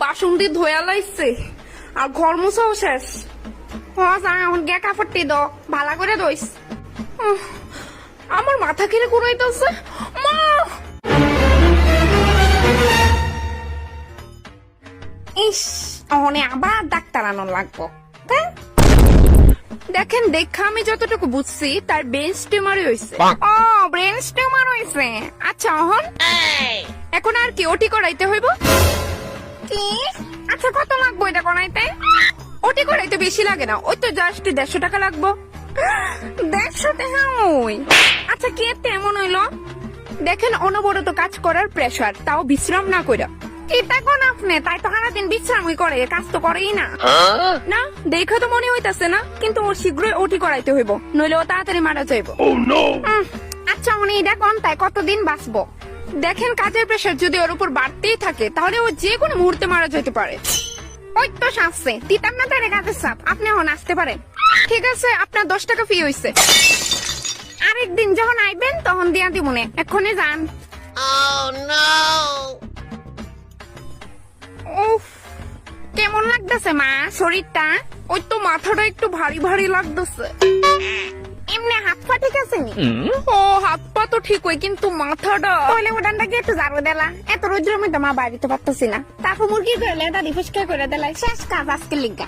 বাসন দিয়ে ধোয়া লাইছে আর ঘর মুছাও শেষ। এখন গে কাপড়টি দো ভালো করে দইস। আমার মাথা খেলে ঘুরাইতেছে মা। ইস অনে আবার ডাক্তার আনো লাগবো। দেখেন দেখা আমি যতটুকু বুঝছি তার ব্রেন টিউমারই হয়েছে। ও ব্রেন টিউমার হয়েছে। আচ্ছা এখন আর কি ওটি করাইতে হইব কি? আচ্ছা কত লাগবো এটা করাইতে? ওটি করাইতে বেশি লাগে না, ওই তো জাস্ট 150 টাকা লাগবো। 150 টাকা? ওই আচ্ছা কি তেমন হইলো? দেখেন অনবরত কাজ করার প্রেসার, তাও বিশ্রাম না কইরা। এটা কোন আপনি তাই তো সারাদিন বিশ্রামই করে, কাজ তো করেই না। না দেখা তো মনে হইতাছে না, কিন্তু ওর শীঘ্রই ওটি করাইতে হইব, নইলে ও তাড়াতাড়ি মারা যাইব। আচ্ছা উনি এটা কোন তাই কতদিন বাঁচবো? দেখেন কাজের প্রেসার যদি ওর উপর বাড়তেই থাকে তাহলে ও যে কোনো মুহূর্তে মারা যেতে পারে। ওই তো শাসছে তিতাম না তার কাজের চাপ, আপনি এখন আসতে পারেন। ঠিক আছে আপনার 10 টাকা ফি হইছে, আরেকদিন যখন আইবেন তখন দিয়া দিব মনে, এক্ষুনি যান। উফ কেমন লাগতেছে মা শরীরটা? ওই তো মাথাটা একটু ভারী ভারী লাগতেছে। এমনি হাত পা ঠিক আছে নি? ও হাত পা তো ঠিক হয় কিন্তু মাথাটা। তাহলে ওটানটাকে একটু ঝাড়ু দিলা, এত রোদ্রের মধ্যে মা বাড়িতে পারতেছি না, তারপর মুরগি করে দাদি ফুসকা করে দিলাই, শেষ কাজ আজকে লিগা।